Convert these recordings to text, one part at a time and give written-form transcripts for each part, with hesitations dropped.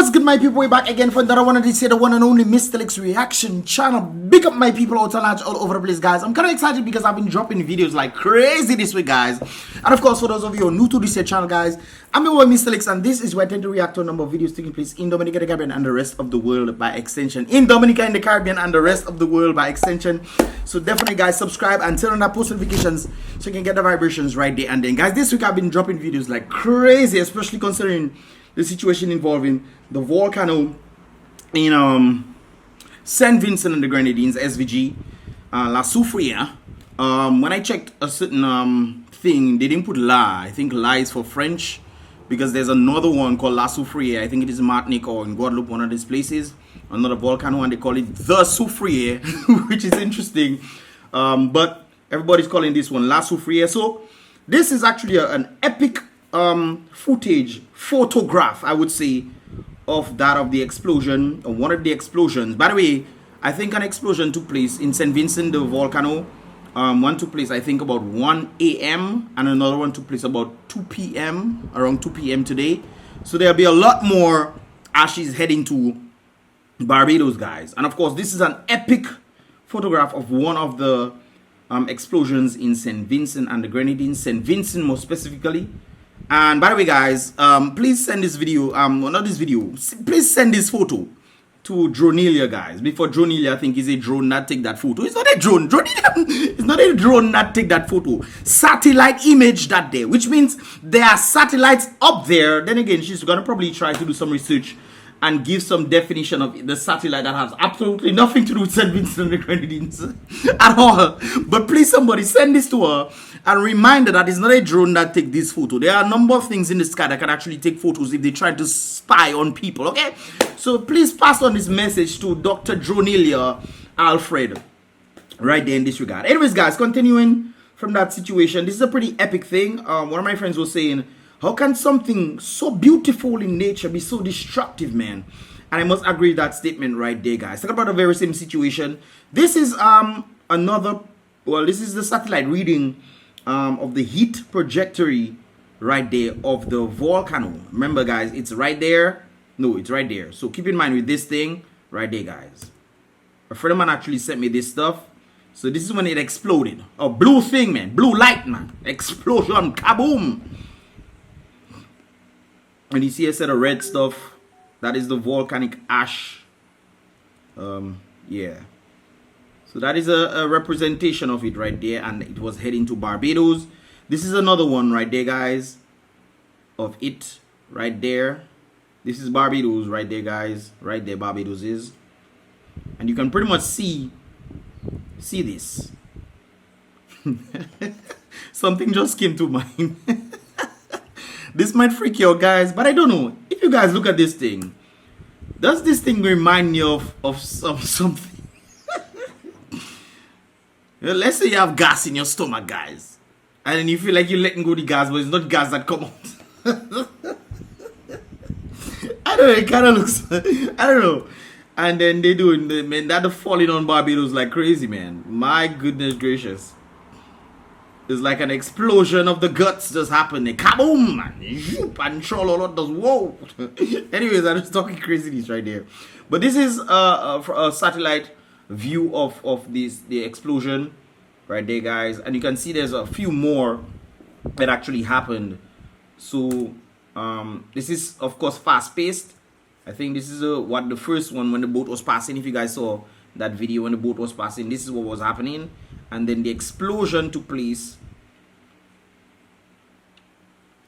what's good, my people? We're back again for another one of these here, the one and only Mystelics reaction channel. Big up my people out large all over the place, guys. I'm kind of excited because I've been dropping videos like crazy this week, guys. And of course, for those of you who are new to this here channel, guys, I'm your boy Mystelics, and this is where I tend to react to a number of videos taking place in Dominica, the Caribbean, and the rest of the world by extension. In Dominica, in the Caribbean, and the rest of the world by extension. So definitely, guys, subscribe and turn on that post notifications so you can get the vibrations right there and then. Guys, this week I've been dropping videos like crazy, especially considering the situation involving the volcano in St. Vincent and the Grenadines, SVG, La Soufrière. When I checked a certain thing, they didn't put La. I think La is for French, because there's another one called La Soufrière. I think it is in Martinique or in Guadeloupe, one of these places. Another volcano, and they call it the Soufrière, which is interesting. But everybody's calling this one La Soufrière. So this is actually an epic photograph, I would say, of that of the explosion, or one of the explosions. By the way, I think an explosion took place in St. Vincent, the volcano. One took place, I think, about 1 a.m. and another one took place about 2 p.m. around 2 p.m. today. So there'll be a lot more ashes heading to Barbados, guys. And of course, this is an epic photograph of one of the explosions in St. Vincent and the Grenadines, St. Vincent more specifically. And by the way, guys, please send this video, not this video, please send this photo to Dronelia, guys. Before Dronelia, I think, is a drone that take that photo. It's not a drone. It's not a drone that take that photo. Satellite image that day, which means there are satellites up there. Then again, she's gonna probably try to do some research and give some definition of the satellite that has absolutely nothing to do with St. Vincent and the Grenadines at all. But please, somebody send this to her and remind her that it's not a drone that take this photo. There are a number of things in the sky that can actually take photos if they try to spy on people, okay? So please pass on this message to Dr. Dronelia Alfred right there in this regard. Anyways, guys, continuing from that situation, this is a pretty epic thing. One of my friends was saying, how can something so beautiful in nature be so destructive, man? And I must agree with that statement right there, guys. Talk about the very same situation. This is this is the satellite reading of the heat trajectory right there of the volcano. Remember, guys, it's right there. No, it's right there. So keep in mind with this thing right there, guys. A friend of mine actually sent me this stuff. So this is when it exploded. A blue thing, man. Blue light, man. Explosion. Kaboom. And you see a set of red stuff. That is the volcanic ash. Yeah. So that is a representation of it right there. And it was heading to Barbados. This is another one right there, guys. Of it right there. This is Barbados right there, guys. Right there, Barbados is. And you can pretty much see this. Something just came to mind. This might freak you out, guys, but I don't know. If you guys look at this thing, does this thing remind you of something? Let's say you have gas in your stomach, guys, and then you feel like you're letting go the gas, but it's not gas that come out. I don't know, it kind of looks, I don't know. And then they doing, man, that falling on Barbados like crazy, man. My goodness gracious. It's like an explosion of the guts just happening. Kaboom! And Chololot does whoa. Anyways, I'm just talking craziness right there. But this is a satellite view of the explosion right there, guys. And you can see there's a few more that actually happened. So this is, of course, fast-paced. I think this is what the first one, when the boat was passing. If you guys saw that video when the boat was passing, this is what was happening. And then the explosion took place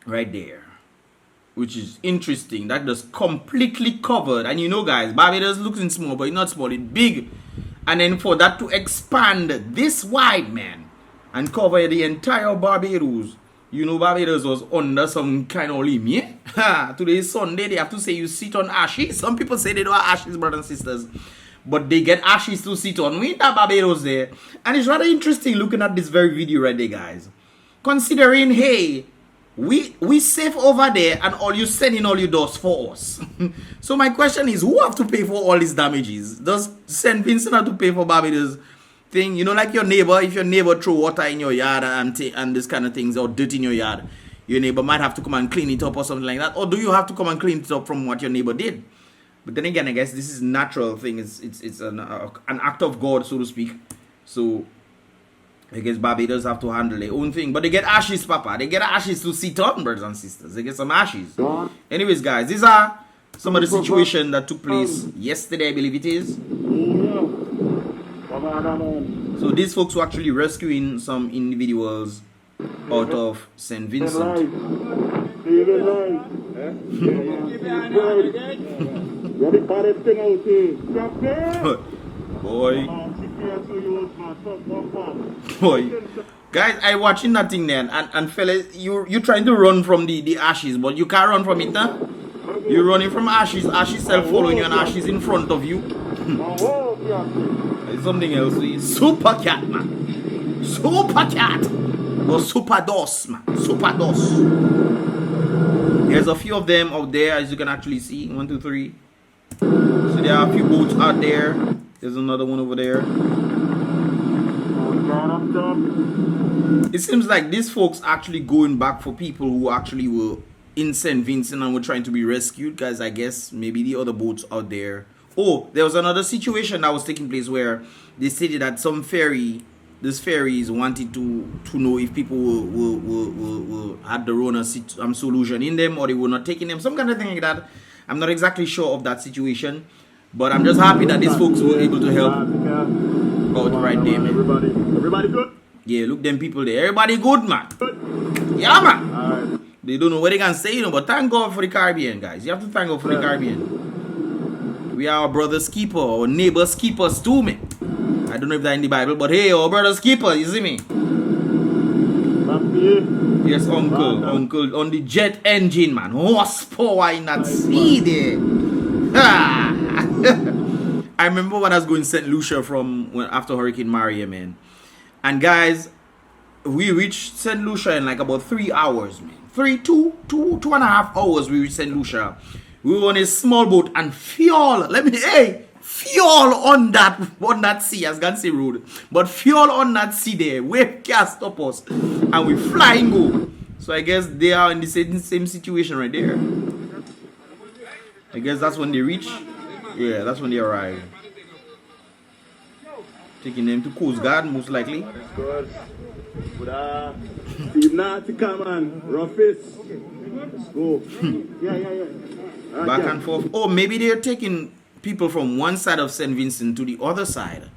right there, which is interesting. That just completely covered. And you know, guys, Barbados looks small, but it's not small, it's big. And then for that to expand this wide, man, and cover the entire Barbados, you know, Barbados was under some kind of limit. Today is Sunday, they have to say you sit on ashes. Some people say they don't have ashes, brothers and sisters, but they get ashes to sit on. We have Barbados there. And it's rather interesting looking at this very video right there, guys. Considering, hey, we safe over there and all you sending all your doors for us. So my question is, who have to pay for all these damages? Does St. Vincent have to pay for Barbados thing? You know, like your neighbor, if your neighbor throw water in your yard and this kind of things, or dirt in your yard, your neighbor might have to come and clean it up or something like that, or do you have to come and clean it up from what your neighbor did? But then again, I guess this is a natural thing. It's an act of God, so to speak. So I guess Barbados have to handle their own thing. But they get ashes, Papa. They get ashes to sit on, brothers and sisters. They get some ashes. Anyways, guys, these are some of the situation that took place yesterday, I believe it is. So these folks were actually rescuing some individuals out of St. Vincent. Boy. Guys, I watching that thing there, and fellas, you trying to run from the ashes, but you can't run from it, huh? You're running from ashes, ashes self following you, and ashes in front of you. It's something else. Super cat, man. Super cat. Or super dos, man. Super dos. There's a few of them out there, as you can actually see. 1, 2, 3. So there are a few boats out there. There's another one over there. It seems like these folks actually going back for people who actually were in St. Vincent and were trying to be rescued, guys. I guess maybe the other boats out there. Oh, there was another situation that was taking place where they stated that some these ferries wanted to know if people had the Rona solution in them, or they were not taking them, some kind of thing like that. I'm not exactly sure of that situation, but I'm just happy that these folks were able to help out right there, man. Everybody good? Yeah, look them people there. Everybody good, man. Yeah, man. Alright. They don't know what they can say, but thank God for the Caribbean, guys. You have to thank God for the Caribbean. We are our brother's keeper, our neighbor's keepers too, man. I don't know if that's in the Bible, but hey, our brother's keeper, you see me? Yes, uncle, on the jet engine, man. Horsepower in that sea there. I remember when I was going to St. Lucia after Hurricane Maria, man. And guys, we reached St. Lucia in like about 3 hours, man. 2.5 hours we reached St. Lucia. We were on a small boat and fuel. Fuel on that sea, as Gansey Road. But fuel on that sea there. Wave can't stop us. And we fly and go. So I guess they are in the same situation right there. I guess that's when they reach. Yeah, that's when they arrive. Taking them to Coast Guard, most likely. Good. Steve Naughty, come on. Roughest. Let's go. Yeah. Back and forth. Oh, maybe they're taking people from one side of St. Vincent to the other side.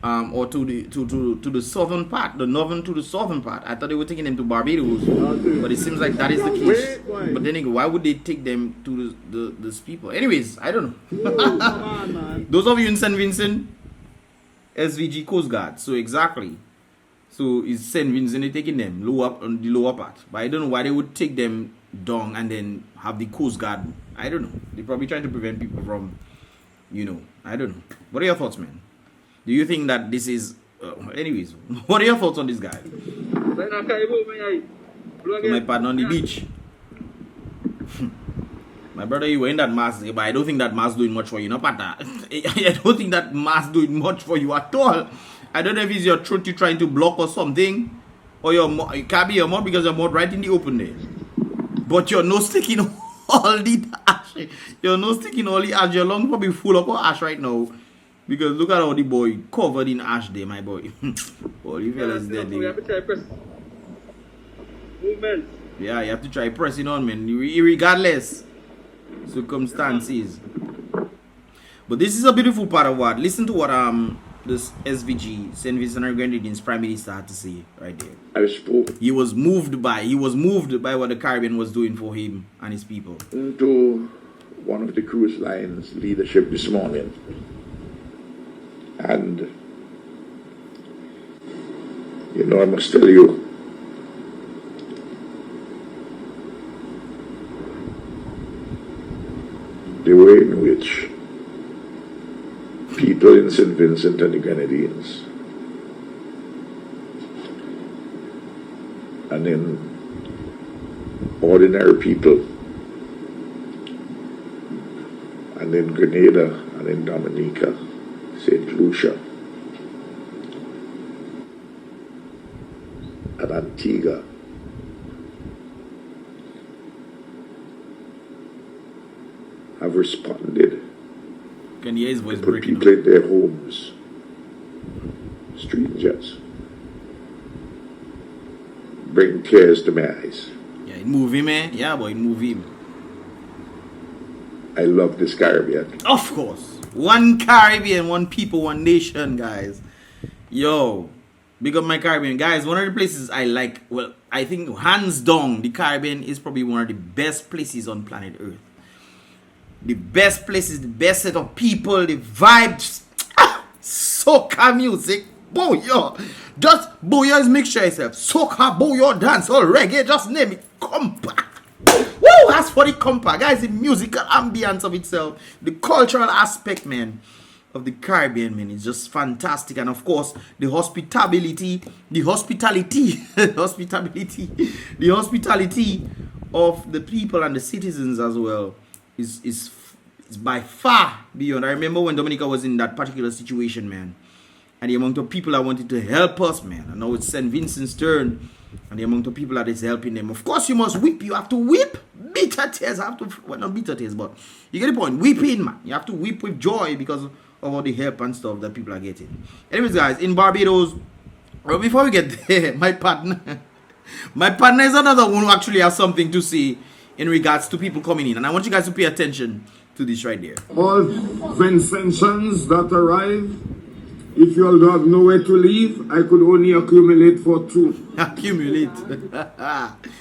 Or to the southern part, the northern to the southern part. I thought they were taking them to Barbados, but it seems like that is the case. But then again, why would they take them to these people? Anyways, I don't know. Come on, man. Those of you in St. Vincent, SVG Coast Guard. So exactly. So is St. Vincent taking them on the lower part? But I don't know why they would take them down and then have the Coast Guard. I don't know. They're probably trying to prevent people from, I don't know. What are your thoughts, man? Do you think that this is... anyways, what are your thoughts on this guy? So my partner on the beach. My brother, you were in that mask, but I don't think that mask doing much for you, no, partner. I don't think that mask doing much for you at all. I don't know if it's your throat you're trying to block or something, or it can't be your mouth because your mouth right in the open there. But your nose sticking all the ash. Your nose sticking all the ash. Your lungs probably full of ash right now. Because look at how the boy covered in ash there, my boy. Oh, you fellas dead there. Movement. Yeah, you have to try pressing on, man. Regardless circumstances. But this is a beautiful part of what. Listen to what this SVG, St. Vincent and Grenadines Prime Minister, had to say right there. I spoke. He was moved by what the Caribbean was doing for him and his people. To one of the cruise lines leadership this morning. And, I must tell you, the way in which people in St. Vincent and the Grenadines and in ordinary people and in Grenada and in Dominica, St. Lucia, and Antigua, have responded. Can you hear his voice Put breaking people up? in their homes. Strangers. Bring tears to my eyes. Yeah, it move him, man. Yeah, boy, it move him. I love this Caribbean. Of course. One Caribbean, one people, one nation, guys. Yo, big up my Caribbean. Guys, one of the places I like, well, I think hands down, the Caribbean is probably one of the best places on planet Earth. The best places, the best set of people, the vibes, soca music, booyah. Just booyah is mixture yourself. Soca, booyah, dance, all reggae, just name it. Compa. Woo, as for the compa, guys, the musical ambience of itself, the cultural aspect, man, of the Caribbean, man, is just fantastic. And of course, the hospitality of the people and the citizens as well is by far beyond. I remember when Dominica was in that particular situation, man, and the amount of people that wanted to help us, man. I know it's St. Vincent's turn, and the amount of people that is helping them. Of course, you must weep. You have to weep. Bitter tears. Well, not bitter tears, but you get the point. Weeping, man. You have to weep with joy because of all the help and stuff that people are getting. Anyways, guys, in Barbados, well, before we get there, my partner is another one who actually has something to say in regards to people coming in, and I want you guys to pay attention to this right there. All Vincentians that arrive, if you all have nowhere to leave, I could only accumulate for 2. Accumulate.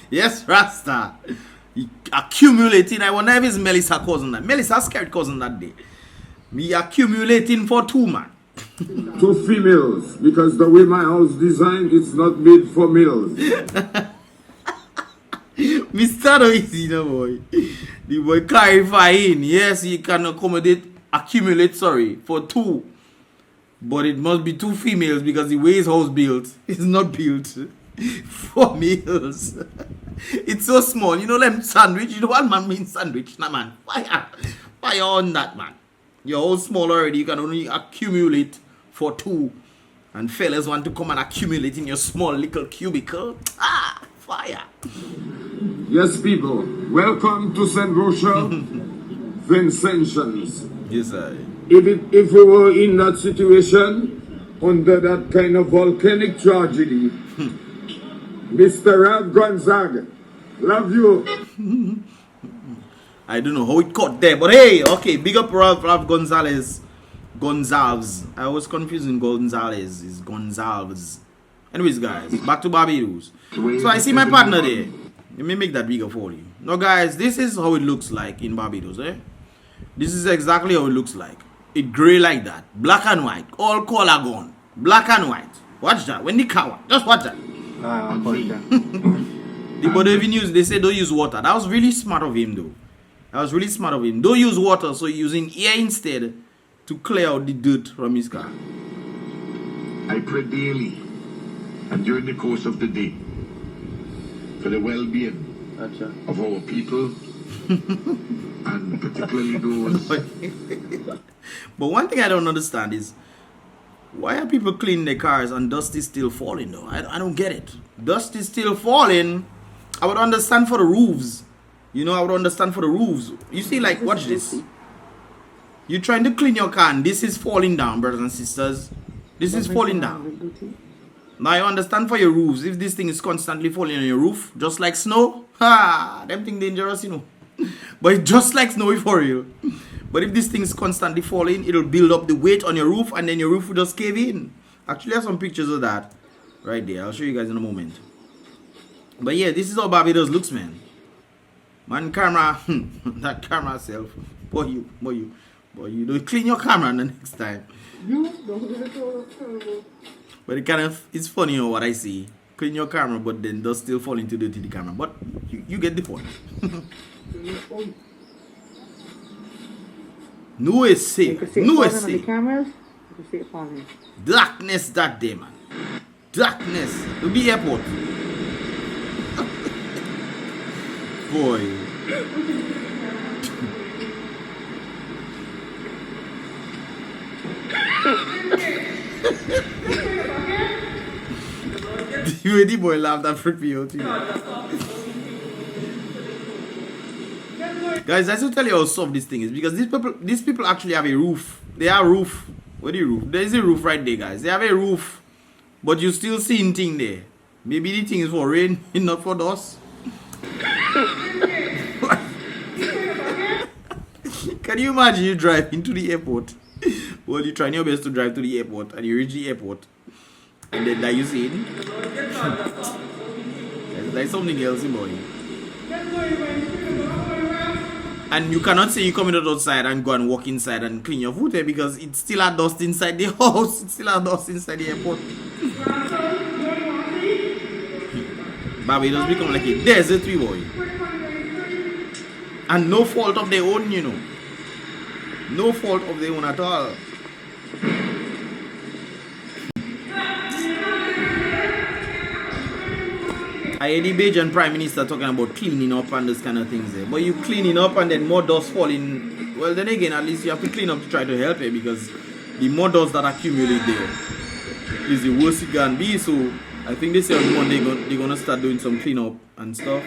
Yes, Rasta. Accumulating. I wonder if it's Melissa cousin that. Melissa scared cousin that day. Me accumulating for 2, man. 2 females, because the way my house designed, it's not made for males. Mr. Noisy, no boy. The boy clarifying. Yes, he can accumulate, for 2. But it must be 2 females because the way his house built is not built for males. It's so small. You know them sandwich? You know what man means sandwich? Nah, man. Fire on that, man. Your house small already. You can only accumulate for 2. And fellas want to come and accumulate in your small little cubicle. Fire. Yes, people. Welcome to St. Lucia, Vincentians. Yes, sir. If we were in that situation, under that kind of volcanic tragedy, Mr. Ralph Gonzaga, love you. I don't know how it caught there, but hey, okay, big up Ralph Gonzalez. Gonzalez. I was confusing Gonzalez. It's Gonzalez. Anyways, guys, back to Barbados. So I see my partner there. Let me make that bigger for you. Now, guys, this is how it looks like in Barbados, eh? This is exactly how it looks like. It gray like that. Black and white. All color gone. Black and white. Watch that. When the cow. Just watch that. But even they say don't use water. That was really smart of him, though. That was really smart of him. Don't use water, so using air instead to clear out the dirt from his car. I pray daily and during the course of the day for the well-being of our people and particularly those. But one thing I don't understand is why are people cleaning their cars and dust is still falling though? I don't get it. Dust is still falling. I would understand for the roofs. You know, I would understand for the roofs. You see, like, watch this. You're trying to clean your car and this is falling down, brothers and sisters. This is falling down. Now I understand for your roofs. If this thing is constantly falling on your roof, just like snow, them thing dangerous, you know. But it's just like snow for real. But if this thing is constantly falling, it'll build up the weight on your roof and then your roof will just cave in. Actually, I have some pictures of that right there. I'll show you guys in a moment. But yeah, this is how Barbados looks, man. Man, camera, that camera self. Boy, you don't clean your camera the next time. But it kind of, it's funny, you know, what I see. Clean your camera, but then does still fall into the camera. But you get the point. No is safe. No is safe. Darkness that day, man. Darkness. To be airport. Boy. The boy laughed at freak me out too. Guys, I should tell you how soft this thing is because these people actually have a roof. They have roof. What is the roof? There is a roof right there, guys. They have a roof, but you still seeing thing there. Maybe the thing is for rain, not for dust. Can you imagine you drive into the airport? Well, you're trying your best to drive to the airport and you reach the airport and then that you see there's something else in body. And you cannot say you're coming outside and go and walk inside and clean your food there because it's still a dust inside the house. It's still a dust inside the airport. Barbados become like a desert, boy. And no fault of their own, you know. No fault of their own at all. I hear the Bajan Prime Minister talking about cleaning up and those kind of things there. But you cleaning up and then more dust falling. Well, then again, at least you have to clean up to try to help it because the more dust that accumulate there is the worse it can be. So I think this year on Monday they're gonna start doing some cleanup and stuff.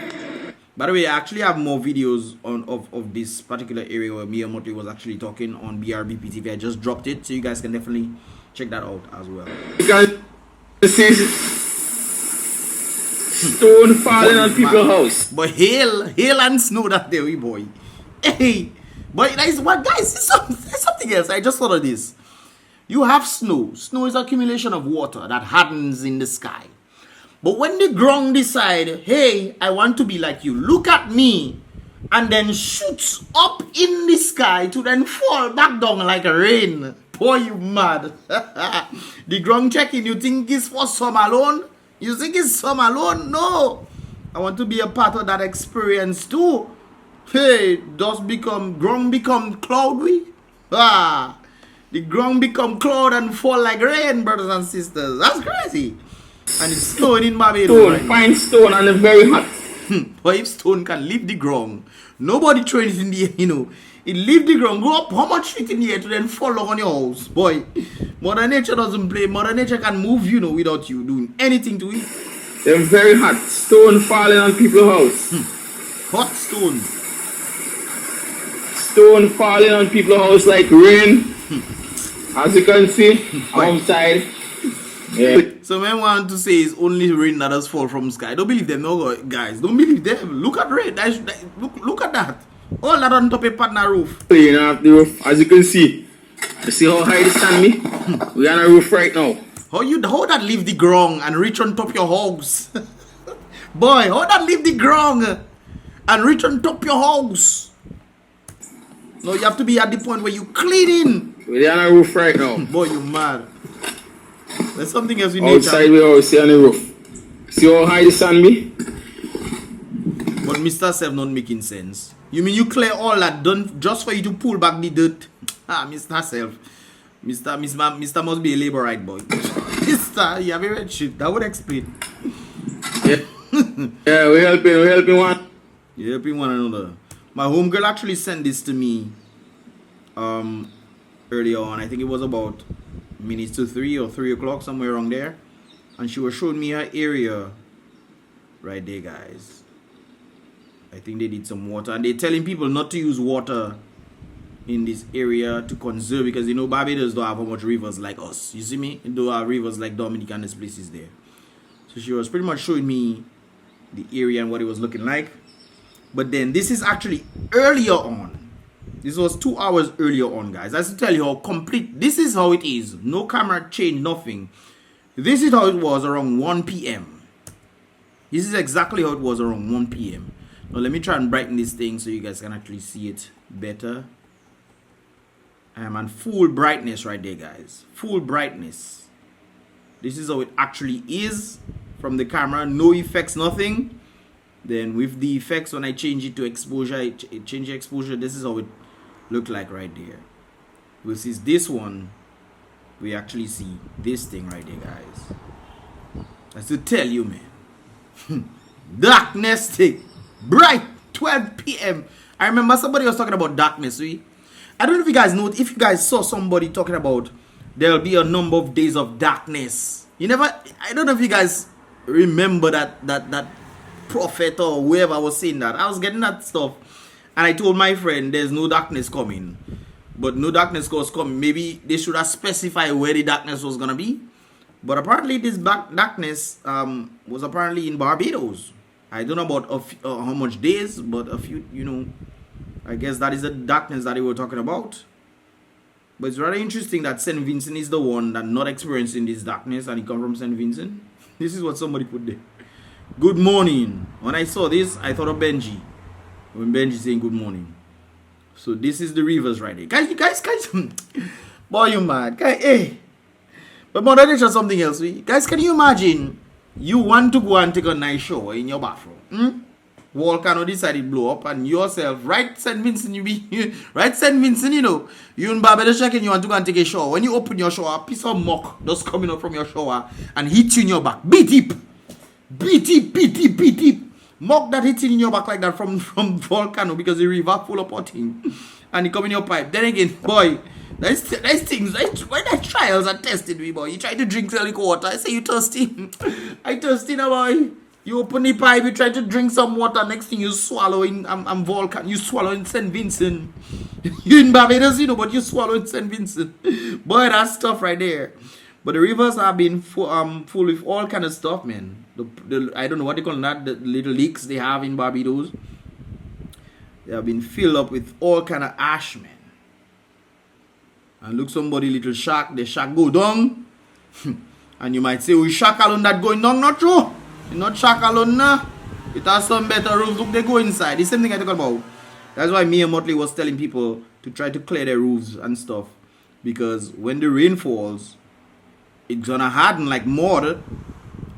By the way, I actually have more videos of this particular area where Mia Moti was actually talking on BrBpTV. I just dropped it, so you guys can definitely check that out as well. You guys see stone falling on people's house. But hail and snow that day, boy. Hey, but that is what, guys. There's something else. I just thought of this. You have snow. Snow is accumulation of water that hardens in the sky. But when the ground decide, hey, I want to be like you, look at me, and then shoots up in the sky to then fall back down like a rain. Boy, you mad. The ground checking, you think it's for some alone? You think it's some alone? No. I want to be a part of that experience too. Hey, ground become cloudy. The ground become cloud and fall like rain, brothers and sisters. That's crazy. And it's snowing in Barbados. Stone, right? fine stone, and it's very hot. But if stone can leave the ground, nobody throws it in the air, you know. It leave the ground, go up how much feet in the air to then fall on your house. Boy, Mother Nature doesn't play. Mother Nature can move, you know, without you doing anything to it. They're very hot. Stone falling on people's house. Hot stone. Stone falling on people's house like rain. As you can see, outside. Yeah. So men want to say it's only rain that does fall from sky. Don't believe them, no guys. Don't believe them. Look at rain. Look at that. All that on top of a partner roof. Playing off the roof, as you can see. You see how high this stand me? We're on a roof right now. How that leave the ground and reach on top your house? Boy, how that leave the ground and reach on top your house? No, you have to be at the point where you cleaning. We're on a roof right now. Boy, you mad. There's something else in nature. Outside we always see on the roof. See how high the sun be? But Mr. Self not making sense. You mean you clear all that done just for you to pull back the dirt? Mr. Self. Mr. must be a labor right boy. Mr. You have a red shit. That would explain. Yeah. Yeah, we're helping one. You're helping one another. My homegirl actually sent this to me earlier on. I think it was about minutes to 3 or 3 o'clock, somewhere around there. And she was showing me her area right there, guys. I think they did some water. And they're telling people not to use water in this area to conserve because, you know, Barbados don't have how much rivers like us. You see me? They don't have rivers like Dominica and this place is there. So she was pretty much showing me the area and what it was looking like. But then this is actually earlier on. This was 2 hours earlier on, guys. I have to tell you how complete. This is how it is. No camera change, nothing. This is how it was around 1 p.m. This is exactly how it was around 1 p.m. Now let me try and brighten this thing so you guys can actually see it better. I'm on full brightness right there, guys. Full brightness. This is how it actually is from the camera. No effects, nothing. Then with the effects, when I change it to exposure, change the exposure. This is how it look like right there. Versus this one, we actually see this thing right there, guys. I have to tell you, man. Darkness thing. Bright 12 p.m. I remember somebody was talking about darkness. I don't know if you guys know, if you guys saw somebody talking about there'll be a number of days of darkness. I don't know if you guys remember that prophet or whoever was saying that. I was getting that stuff And I told my friend there's no darkness coming. But no darkness was coming. Maybe they should have specified where the darkness was gonna be. But apparently this darkness was apparently in Barbados. I don't know about how much days, but a few, you know, I guess that is the darkness that they were talking about. But it's rather interesting that St. Vincent is the one that not experiencing this darkness, and he come from St. Vincent. This is what somebody put there. Good morning. When I saw this, I thought of Benji. When Benji saying good morning. So this is the rivers right there. Guys. Boy, you mad. Guys, hey. But more than just something else. Guys, can you imagine you want to go and take a nice shower in your bathroom? Volcano decided to blow up, and yourself, right, St. Vincent, right, St. Vincent, you know, you in Barbados and you want to go and take a shower. When you open your shower, a piece of muck just coming up from your shower and hits you in your back. Beat it. Muck that hits in your back like that from Volcano, because the river full of potting and it come in your pipe. Then again, boy, that's things. When the trials are tested me, boy, you try to drink liquid water. I say you thirsty. I thirsty now, boy. You open the pipe, you try to drink some water. Next thing you swallowing, I'm Volcano. You swallowing St. Vincent. You in Barbados, you know, but you swallowing St. Vincent. Boy, that stuff right there. But the rivers have been full with all kind of stuff, man. I don't know what they call that. The little leaks they have in Barbados. They have been filled up with all kind of ash, man. And look, somebody little shark. The shark go down. And you might say, oh, shark alone that going down? Not true. It's not shark alone now. It has some better roofs. Look, they go inside. The same thing I talk about. That's why me and Motley was telling people to try to clear their roofs and stuff. Because when the rain falls, it's gonna harden like mud.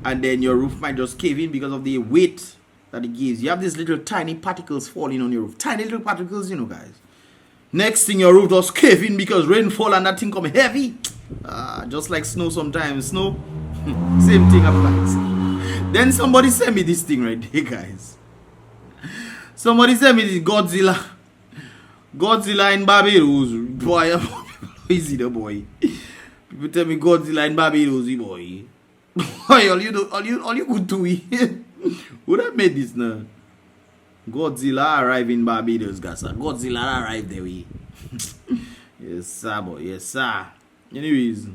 And then your roof might just cave in because of the weight that it gives. You have these little tiny particles falling on your roof. Tiny little particles, you know, guys. Next thing, your roof just cave in because rainfall and that thing come heavy. Just like snow sometimes. Snow, same thing applies. Then somebody sent me this thing right there, guys. Somebody sent me this Godzilla. Godzilla in Barbados. Boy, I'm easy the boy. People tell me Godzilla in Barbados, boy. Boy, all you could do it. Would have made this now? Godzilla arrived in Barbados, guys. Godzilla arrived there. Yes, sir, boy. Yes, sir. Anyways,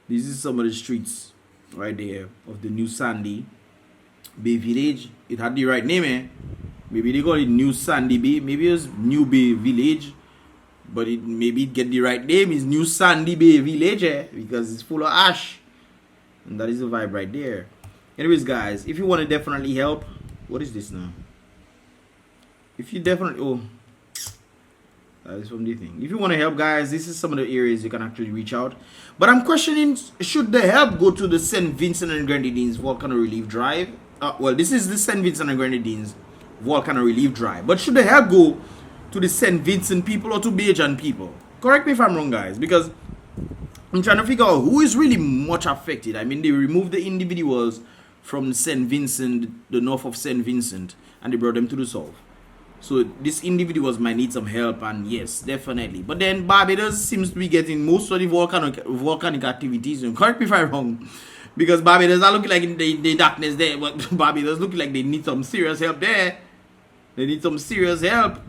this is some of the streets right there of the New Sandy Bay Village. It had the right name, eh? Maybe they call it New Sandy Bay. Maybe it's New Bay Village. But maybe it get the right name. It's New Sandy Bay Village, eh? Because it's full of ash. And that is the vibe right there. Anyways, guys, if you want to definitely help, what is this now? If you definitely, oh, that is from the thing. If you want to help, guys, this is some of the areas you can actually reach out. But I'm questioning, should the help go to the St. Vincent and Grenadines Volcano Relief Drive? Well, this is the St. Vincent and Grenadines Volcano Relief Drive. But should the help go to the St. Vincent people or to Bajan people? Correct me if I'm wrong, guys, because I'm trying to figure out who is really much affected. I mean, they removed the individuals from St. Vincent, the north of St. Vincent, and they brought them to the south. So these individuals might need some help, and yes, definitely. But then Barbados seems to be getting most of the volcanic activities. Correct me if I'm wrong, because Barbados are looking like in the darkness there, but Barbados looking like they need some serious help there. They need some serious help.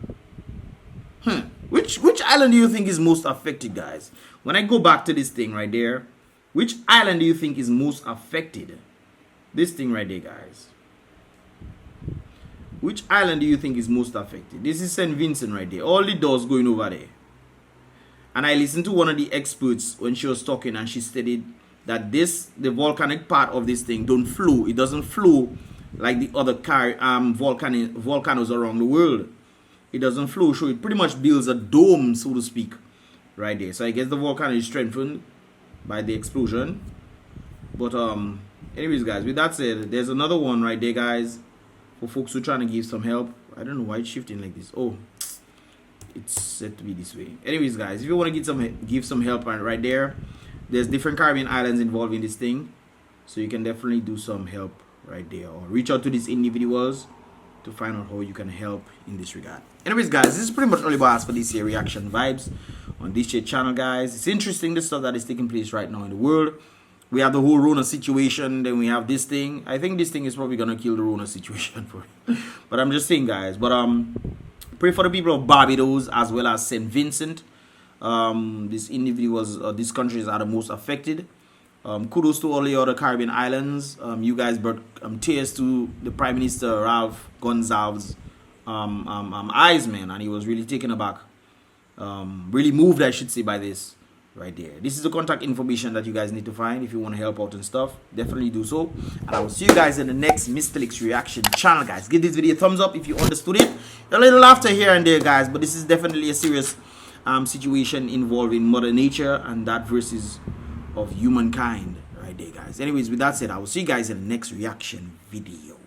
Which island do you think is most affected, guys? When I go back to this thing right there, which island do you think is most affected? This thing right there, guys. Which island do you think is most affected? This is St. Vincent right there. All the doors going over there. And I listened to one of the experts when she was talking, and she stated that the volcanic part of this thing don't flow. It doesn't flow like the other volcanoes around the world. It doesn't flow, so it pretty much builds a dome, so to speak, right there. So I guess the volcano is strengthened by the explosion. But anyways, guys, with that said, there's another one right there, guys, for folks who are trying to give some help. I don't know why it's shifting like this. Oh, it's set to be this way. Anyways, guys, if you want to give some help right there, there's different Caribbean islands involved in this thing, so you can definitely do some help right there, or reach out to these individuals to find out how you can help in this regard. Anyways, guys, this is pretty much all about us for this here reaction vibes on this channel, guys. It's interesting, the stuff that is taking place right now in the world. We have the whole Rona situation, then we have this thing. I think this thing is probably gonna kill the Rona situation for it. But I'm just saying, guys. But Pray for the people of Barbados as well as St. Vincent. These individuals, these countries are the most affected. Kudos to all the other Caribbean islands. You guys brought tears to the Prime Minister Ralph Gonsalves' eyes, man, and he was really taken aback. Really moved, I should say, by this right there. This is the contact information that you guys need to find if you want to help out and stuff. Definitely do so. And I will see you guys in the next Mystelics reaction channel, guys. Give this video a thumbs up if you understood it. A little laughter here and there, guys, but this is definitely a serious situation involving Mother Nature and that versus of humankind right there, guys. Anyways, with that said, I will see you guys in the next reaction video.